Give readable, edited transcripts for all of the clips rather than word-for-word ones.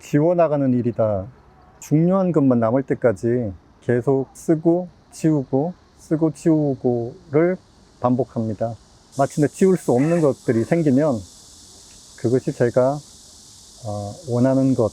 지워나가는 일이다. 중요한 것만 남을 때까지 계속 쓰고 치우고 쓰고 치우고를 반복합니다. 마침내 지울 수 없는 것들이 생기면 그것이 제가 원하는 것,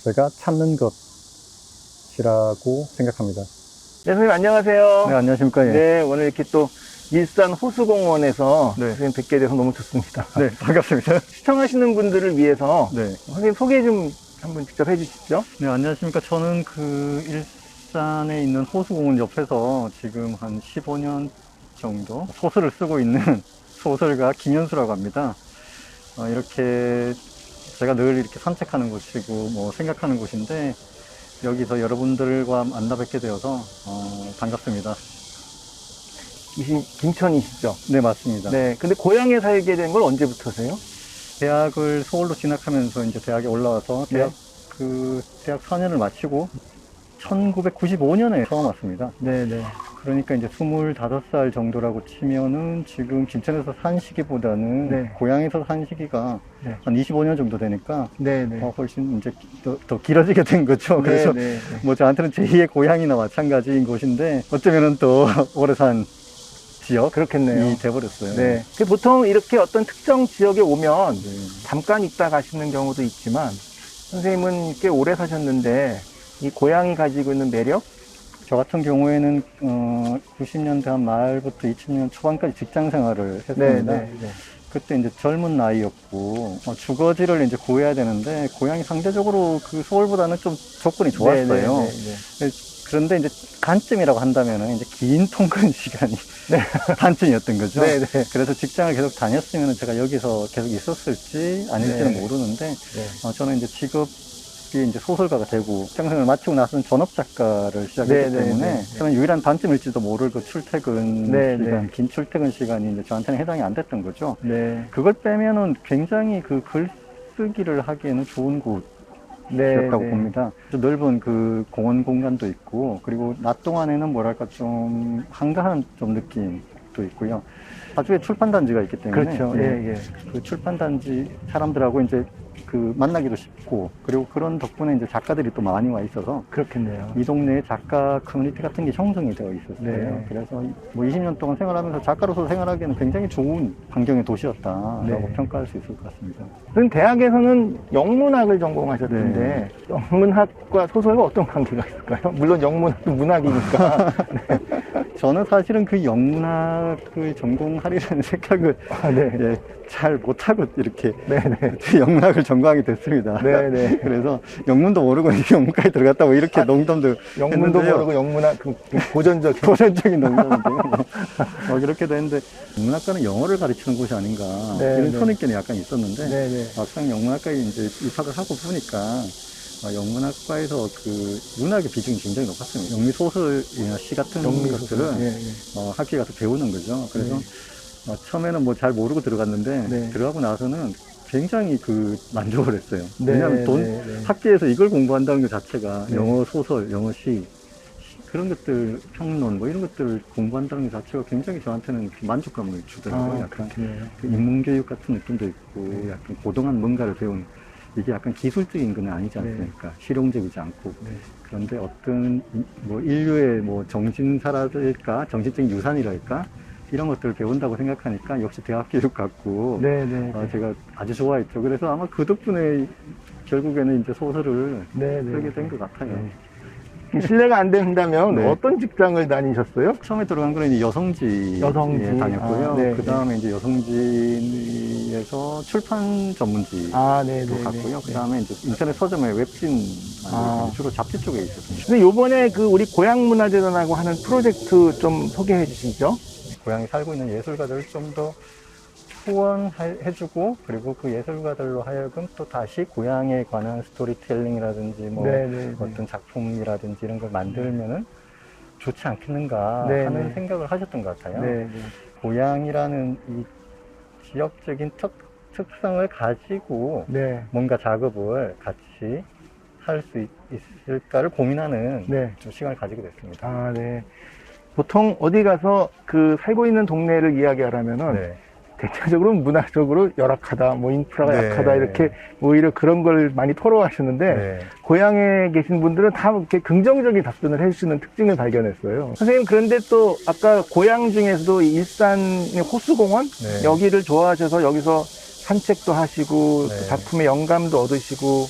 제가 찾는 것이라고 생각합니다. 네, 선생님 안녕하세요. 네, 안녕하십니까. 예. 네, 오늘 이렇게 또 일산 호수공원에서 네. 선생님 뵙게 돼서 너무 좋습니다. 네, 반갑습니다. 시청하시는 분들을 위해서 네. 선생님 소개 좀 한번 직접 해주시죠. 네, 안녕하십니까. 저는 그 일산에 있는 호수공원 옆에서 지금 한 15년 정도 소설을 쓰고 있는 소설가 김현수라고 합니다. 이렇게 제가 늘 이렇게 산책하는 곳이고 뭐 생각하는 곳인데 여기서 여러분들과 만나 뵙게 되어서 반갑습니다. 김천이시죠? 네, 맞습니다. 네, 근데 고향에 살게 된 걸 언제부터세요? 대학을 서울로 진학하면서 이제 대학에 올라와서 네. 대학 4년을 마치고 1995년에 처음 왔습니다. 네네. 그러니까 이제 25살 정도라고 치면은 지금 김천에서 산 시기보다는 네. 고향에서 산 시기가 네. 한 25년 정도 되니까 네네. 훨씬 이제 더 길어지게 된 거죠. 그래서 네네. 뭐 저한테는 제2의 고향이나 마찬가지인 곳인데 어쩌면은 또 오래 산 지역이 그렇겠네요. 돼버렸어요. 네. 보통 이렇게 어떤 특정 지역에 오면 네. 잠깐 있다 가시는 경우도 있지만 선생님은 꽤 오래 사셨는데 이 고향이 가지고 있는 매력? 저 같은 경우에는 90년대 한 말부터 2000년 초반까지 직장 생활을 했습니다. 네. 그때 이제 젊은 나이였고 주거지를 이제 구해야 되는데 고향이 상대적으로 그 서울보다는 좀 조건이 좋았어요. 그런데 이제 단점이라고 한다면은 이제 긴 통근 시간이 단점이었던 거죠. 네네. 그래서 직장을 계속 다녔으면 제가 여기서 계속 있었을지 아닐지는 네. 모르는데 네. 저는 이제 직업이 이제 소설가가 되고 직장생활을 마치고 나서는 전업 작가를 시작했기 때문에 저는 유일한 단점일지도 모를 그 출퇴근 시간, 긴 출퇴근 시간이 이제 저한테는 해당이 안 됐던 거죠. 네. 그걸 빼면은 굉장히 그 글쓰기를 하기에는 좋은 곳이었다고 봅니다. 넓은 그 공원 공간도 있고 그리고 낮 동안에는 뭐랄까 좀 한가한 좀 느낌도 있고요. 사주에 출판단지가 있기 때문에 그렇죠. 예. 그 출판단지 사람들하고 이제 그 만나기도 쉽고 그리고 그런 덕분에 이제 작가들이 또 많이 와 있어서 그렇겠네요. 이 동네에 작가 커뮤니티 같은 게 형성이 되어 있었어요. 네. 그래서 뭐 20년 동안 생활하면서 작가로서 생활하기에는 굉장히 좋은 환경의 도시였다라고 네. 평가할 수 있을 것 같습니다. 그럼 대학에서는 영문학을 전공하셨던데 네. 영문학과 소설과 어떤 관계가 있을까요? 물론 영문학도 문학이니까. 저는 사실은 그 영문학을 전공하리라는 생각을 네. 잘 못하고 이렇게 네네. 영문학을 전공하게 됐습니다. 네네. 그래서 영문도 모르고 영문과에 들어갔다고 이렇게 농담도 영문도 했는데요. 모르고 영문학 고전적 도전적인 농담인데요. 이렇게 됐는데 영문학과는 영어를 가르치는 곳이 아닌가 이런 선입견이 약간 있었는데 네네. 막상 영문학과에 이제 입학을 하고 보니까 영문학과에서 그 문학의 비중이 굉장히 높았습니다. 영미 소설이나 시 같은 것들은 학교에 가서 배우는 거죠. 그래서 처음에는 뭐 잘 모르고 들어갔는데 들어가고 나서는 굉장히 그 만족을 했어요. 왜냐하면 학교에서 이걸 공부한다는 것 자체가 영어 소설, 영어 시 그런 것들, 평론 뭐 이런 것들을 공부한다는 것 자체가 굉장히 저한테는 만족감을 주더라고요. 약간 그 인문교육 같은 느낌도 있고 약간 고등한 뭔가를 배운 이게 약간 기술적인 건 아니지 않습니까? 실용적이지 않고. 그런데 어떤 뭐 인류의 뭐 정신사랄까, 정신적인 유산이랄까 이런 것들을 배운다고 생각하니까 역시 대학 교육 같고 제가 아주 좋아했죠. 그래서 아마 그 덕분에 결국에는 이제 소설을 쓰게 된 것 같아요. 실례가 안 된다면 어떤 직장을 다니셨어요? 처음에 들어간 거는 이제 여성지에 다녔고요. 그 다음에 이제 여성지에서 출판 전문지도 갔고요. 그 다음에 이제 인터넷 서점에 웹진 주로 잡지 쪽에 있었습니다. 근데 요번에 그 우리 고향문화재단하고 하는 프로젝트 좀 소개해 주시죠. 고향에 살고 있는 예술가들을 좀 더 후원해주고 그리고 그 예술가들로 하여금 또 다시 고향에 관한 스토리텔링이라든지 뭐 어떤 작품이라든지 이런 걸 만들면은 좋지 않겠는가 하는 생각을 하셨던 것 같아요. 고향이라는 이 지역적인 특성을 가지고 뭔가 작업을 같이 할 수 있을까를 고민하는 좀 시간을 가지게 됐습니다. 보통 어디 가서 그 살고 있는 동네를 이야기하려면은 대체적으로 문화적으로 열악하다, 뭐 인프라가 네. 약하다, 이렇게 오히려 그런 걸 많이 토로하시는데, 네. 고향에 계신 분들은 다 이렇게 긍정적인 답변을 해주시는 특징을 발견했어요. 선생님, 그런데 또 아까 고향 중에서도 이 일산의 호수공원? 네. 여기를 좋아하셔서 여기서 산책도 하시고, 네. 그 작품의 영감도 얻으시고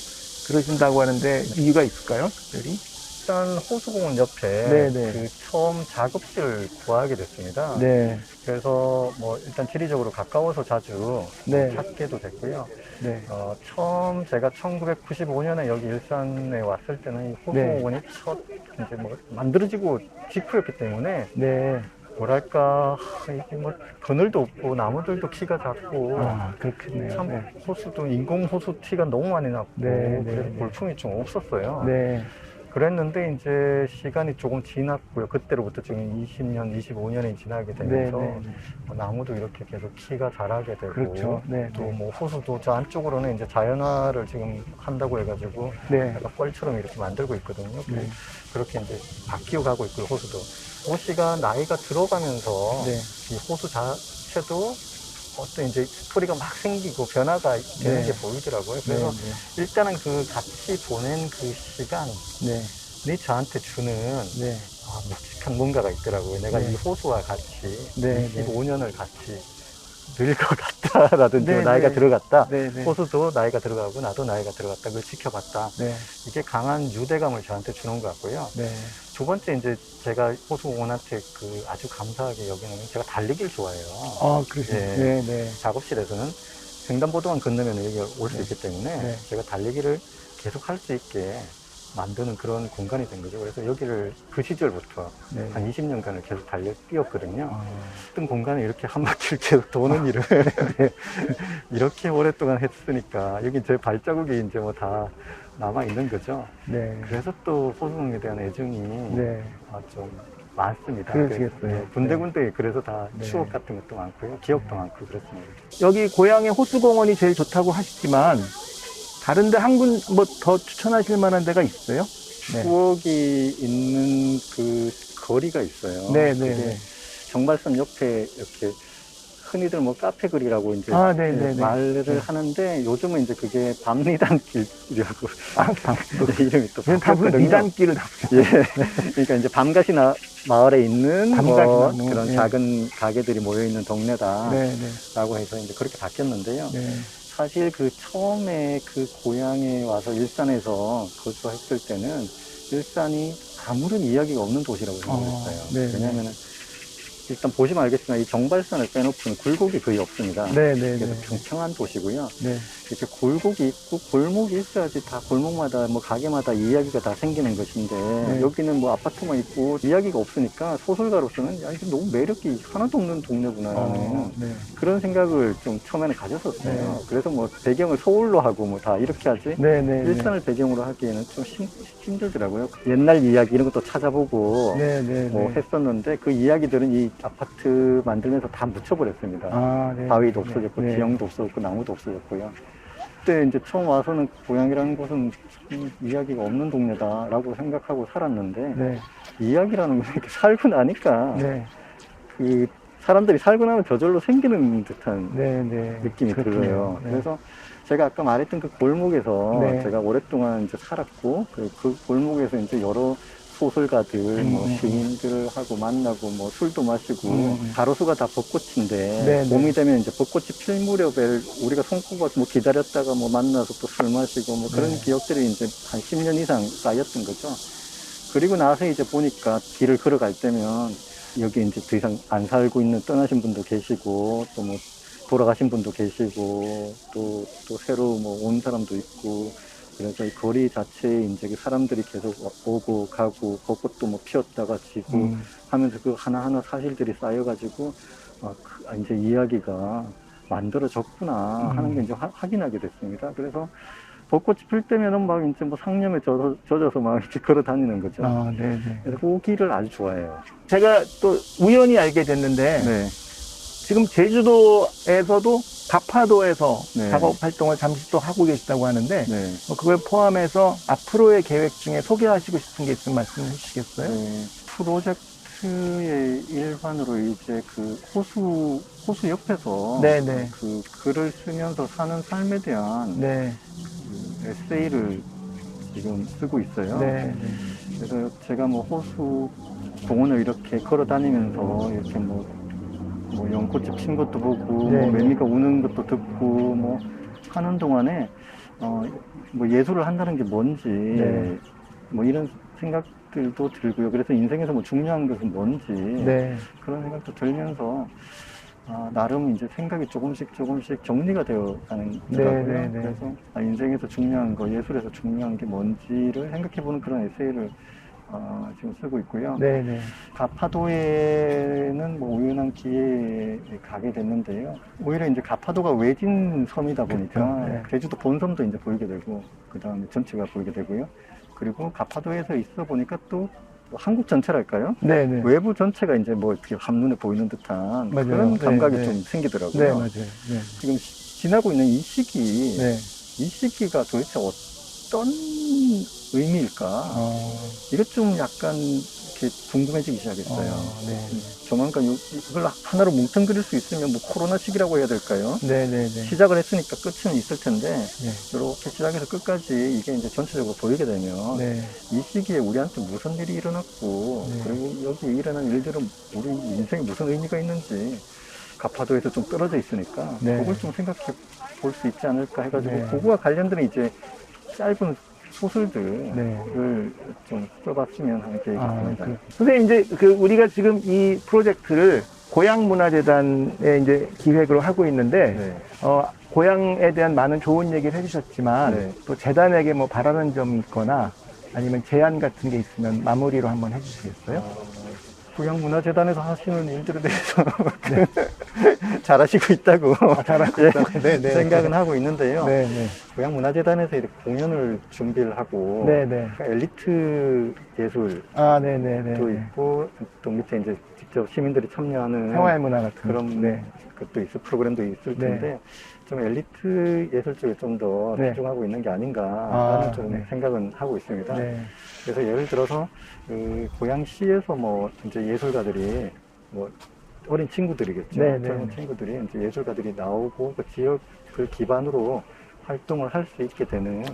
그러신다고 하는데 이유가 있을까요? 특별히? 일단 호수공원 옆에 네네. 그 처음 작업실을 구하게 됐습니다. 네, 그래서 뭐 일단 지리적으로 가까워서 자주 네. 찾게도 됐고요. 네, 처음 제가 1995년에 여기 일산에 왔을 때는 이 호수공원이 첫 이제 뭐 만들어지고 직후였기 때문에 네. 뭐랄까 이게 뭐 그늘도 없고 나무들도 키가 작고 아, 그렇겠네요. 참 네. 호수도 인공 호수 티가 너무 많이 났고 네, 그래서 네. 볼품이 좀 없었어요. 네, 그랬는데 이제 시간이 조금 지났고요. 그때로부터 지금 20년, 25년이 지나게 네, 되면서 네. 뭐 나무도 이렇게 계속 키가 자라게 되고 그렇죠. 네, 또 네. 뭐 호수도 저 안쪽으로는 이제 자연화를 지금 한다고 해가지고 네. 약간 뻘처럼 이렇게 만들고 있거든요. 네. 그렇게 이제 바뀌어 가고 있고 호수도 호시가 나이가 들어가면서 네. 이 호수 자체도 어떤 이제 스토리가 막 생기고 변화가 되는 네. 게 보이더라고요. 그래서 네, 일단은 그 같이 보낸 그 시간 네. 이 저한테 주는 네. 묵직한 뭔가가 있더라고요. 내가 네. 이 호수와 같이 네, 25년을 같이 늙어갔다라든지 네, 나이가 네. 들어갔다. 네, 네. 호수도 나이가 들어가고 나도 나이가 들어갔다. 그걸 지켜봤다. 네. 이게 강한 유대감을 저한테 주는 것 같고요. 네. 두 번째 이제 제가 호수공원한테 그 아주 감사하게 여기는 건 제가 달리기를 좋아해요. 아, 그러시죠. 예. 네, 네. 작업실에서는 횡단보도만 건너면 여기 올 수 네. 있기 때문에 네. 제가 달리기를 계속 할 수 있게 만드는 그런 공간이 된 거죠. 그래서 여기를 그 시절부터 네. 한 20년간을 계속 뛰었거든요. 아, 어떤 공간에 이렇게 한 바퀴를 계속 도는 일을 이렇게 오랫동안 했으니까 여기 제 발자국이 이제 뭐 다 남아 있는 거죠. 네. 그래서 또 호수공원에 대한 애정이 네. 좀 많습니다. 그러시겠어요. 그래서, 군데군데 그래서 다 네. 추억 같은 것도 많고요. 기억도 많고 그렇습니다. 여기 고향의 호수공원이 제일 좋다고 하시지만, 다른데 한 군 뭐 더 추천하실 만한 데가 있어요? 네. 추억이 있는 그 거리가 있어요. 네, 그게 네, 네. 정발선 옆에 이렇게 흔히들 뭐 카페 거리라고 이제 아, 네, 네, 네. 말을 네. 하는데 요즘은 이제 그게 밤리단길이라고 아, 이제 이름이 또 답은 바뀌었거든요. 미단길을 예. 그러니까 이제 밤가시 마을에 있는 밤가시 뭐 나무, 그런 예. 작은 가게들이 모여 있는 동네다라고 네, 네. 해서 이제 그렇게 바뀌었는데요. 네. 사실 그 처음에 그 고향에 와서 일산에서 거주했을 때는 일산이 아무런 이야기가 없는 도시라고 생각했어요. 네, 왜냐하면은 일단 보시면 알겠지만 이 정발선을 빼놓고는 굴곡이 거의 없습니다. 네, 네, 그래서 네. 평평한 도시고요. 네. 이렇게 굴곡이 있고 골목이 있어야지 다 골목마다 뭐 가게마다 이야기가 다 생기는 것인데 네. 여기는 뭐 아파트만 있고 이야기가 없으니까 소설가로서는 야 이게 너무 매력이 하나도 없는 동네구나라는 네. 그런 생각을 좀 처음에는 가졌었어요. 네. 그래서 뭐 배경을 서울로 하고 뭐 다 이렇게 하지 네, 네. 일산을 배경으로 하기에는 좀 힘들더라고요. 옛날 이야기 이런 것도 찾아보고 네, 네, 뭐 네. 했었는데 그 이야기들은 이 아파트 만들면서 다 묻혀버렸습니다. 아, 네. 바위도 없어졌고 네. 지형도 없어졌고 나무도 없어졌고요. 그때 이제 처음 와서는 고향이라는 곳은 이야기가 없는 동네다라고 생각하고 살았는데 네. 이야기라는 건 이렇게 살고 나니까 네. 그 사람들이 살고 나면 저절로 생기는 듯한 네, 네. 느낌이 그렇군요. 들어요. 네. 그래서 제가 아까 말했던 그 골목에서 네. 제가 오랫동안 이제 살았고 그 골목에서 이제 여러 소설가들, 뭐 시인들하고 만나고 뭐 술도 마시고 가로수가 다 벚꽃인데 네, 봄이 네. 되면 이제 벚꽃이 필 무렵에 우리가 손꼽아서 뭐 기다렸다가 뭐 만나서 또 술 마시고 뭐 그런 네. 기억들이 이제 한 10년 이상 쌓였던 거죠. 그리고 나서 이제 보니까 길을 걸어갈 때면 여기 이제 더 이상 안 살고 있는 떠나신 분도 계시고 또 뭐 돌아가신 분도 계시고 또 새로 뭐 온 사람도 있고 그래서 이 거리 자체에 이제 그 사람들이 계속 오고 가고 벚꽃도 뭐 피었다가 지고 하면서 그 하나하나 사실들이 쌓여가지고 이제 이야기가 만들어졌구나 하는 게 이제 확인하게 됐습니다. 그래서 벚꽃이 필 때면은 막 이제 뭐 상념에 젖어서 막 이렇게 걸어 다니는 거죠. 아, 네, 네. 그래서 그 길을 아주 좋아해요. 제가 또 우연히 알게 됐는데, 네. 지금 제주도에서도 가파도에서 네. 작업 활동을 잠시 또 하고 계시다고 하는데, 네. 뭐 그걸 포함해서 앞으로의 계획 중에 소개하시고 싶은 게 있으면 말씀해 주시겠어요? 네. 프로젝트 프로젝트의 일환으로 이제 그 호수 옆에서 네네. 그 글을 쓰면서 사는 삶에 대한 네. 그 에세이를 지금 쓰고 있어요. 네. 그래서 제가 뭐 호수 공원을 이렇게 걸어 다니면서 이렇게 뭐 연꽃집 핀 것도 보고 네, 뭐 네. 매미가 우는 것도 듣고 뭐 하는 동안에 뭐 예술을 한다는 게 뭔지 네. 뭐 이런 생각들도 들고요. 그래서 인생에서 뭐 중요한 것은 뭔지 네. 그런 생각도 들면서 나름 이제 생각이 조금씩 정리가 되어 가는 더라고요. 네, 네, 네. 그래서 인생에서 중요한 거, 예술에서 중요한 게 뭔지를 생각해보는 그런 에세이를 지금 쓰고 있고요. 네네. 가파도에는 뭐 우연한 기회에 가게 됐는데요. 오히려 이제 가파도가 외진 섬이다 보니까 그쵸, 네. 제주도 본섬도 이제 보이게 되고, 그 다음에 전체가 보이게 되고요. 그리고 가파도에서 있어 보니까 또 한국 전체랄까요? 네네. 외부 전체가 이제 뭐 이렇게 한눈에 보이는 듯한 맞아요. 그런 감각이 네, 좀 네. 생기더라고요. 네, 맞아요. 네. 지금 지나고 있는 이 시기, 네. 이 시기가 도대체 어떤 의미일까? 이것 좀 약간 이렇게 궁금해지기 시작했어요. 네. 조만간 이걸 하나로 뭉뚱그릴 수 있으면 뭐 코로나 시기라고 해야 될까요? 네네네. 시작을 했으니까 끝은 있을 텐데 네. 이렇게 시작해서 끝까지 이게 이제 전체적으로 보이게 되면 네. 이 시기에 우리한테 무슨 일이 일어났고 네. 그리고 여기 일어난 일들은 우리 인생에 무슨 의미가 있는지 가파도에서 좀 떨어져 있으니까 네. 그걸 좀 생각해 볼 수 있지 않을까 해가지고 네. 그거와 관련된 이제 짧은 소설들을 네. 좀 써봤으면 하는 계획이 있습니다. 선생님, 이제 우리가 지금 이 프로젝트를 고향문화재단에 이제 기획으로 하고 있는데, 네. 고향에 대한 많은 좋은 얘기를 해주셨지만, 네. 또 재단에게 뭐 바라는 점이 있거나, 아니면 제안 같은 게 있으면 마무리로 한번 해주시겠어요? 고향문화재단에서 하시는 일들에 대해서 잘하시고 있다고 잘하고 있다고. 네, 네. 생각은 하고 있는데요. 네, 네. 고향문화재단에서 이렇게 공연을 준비를 하고 네, 네. 그러니까 엘리트 예술도 네, 네, 네. 있고 또 밑에 이제 직접 시민들이 참여하는 생활문화 같은 그런 네. 것도 있을 프로그램도 있을 네. 텐데 좀 엘리트 예술 쪽에 좀 더 네. 집중하고 있는 게 아닌가라는 좀 네. 생각은 하고 있습니다. 네. 그래서 예를 들어서 그 고양시에서 뭐 이제 예술가들이 뭐 어린 친구들이겠죠. 네, 네, 젊은 네. 친구들이 이제 예술가들이 나오고 그 지역을 기반으로 활동을 할 수 있게 되는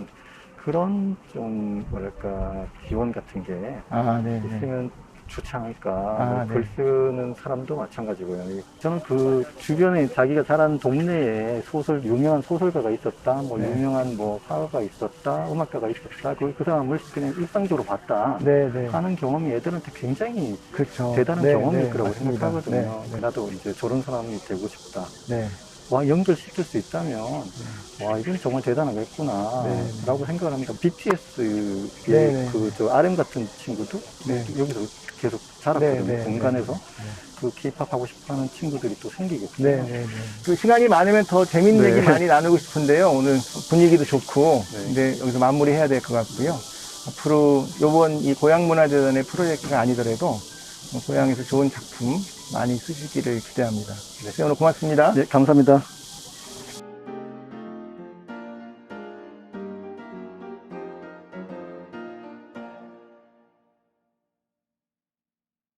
그런 좀 뭐랄까 지원 같은 게 네, 네. 있으면 좋지 않을까. 네. 글 쓰는 사람도 마찬가지고요. 저는 그 주변에 자기가 자란 동네에 유명한 소설가가 있었다, 뭐 네. 유명한 뭐 화가가 있었다, 음악가가 있었다, 그 사람을 그냥 일상적으로 봤다 네, 네. 하는 경험이 애들한테 굉장히 그렇죠. 대단한 네, 경험일 네, 거라고 맞습니다. 생각하거든요. 네, 네. 나도 이제 저런 사람이 되고 싶다. 네. 와, 연결시킬 수 있다면, 와, 이건 정말 대단하겠구나. 네. 라고 생각을 합니다. BTS의 네, 네. RM 같은 친구도 네. 여기서 계속 자랐거든요. 네, 네, 공간에서. 네. 그 K-pop 하고 싶어 하는 친구들이 또 생기겠죠. 네, 네, 네. 시간이 많으면 더 재밌는 네. 얘기 많이 나누고 싶은데요. 오늘 분위기도 좋고, 네. 근데 여기서 마무리해야 될 것 같고요. 앞으로 요번 이 고향문화재단의 프로젝트가 아니더라도 고향에서 좋은 작품 많이 쓰시기를 기대합니다. 네, 오늘 고맙습니다. 네, 감사합니다.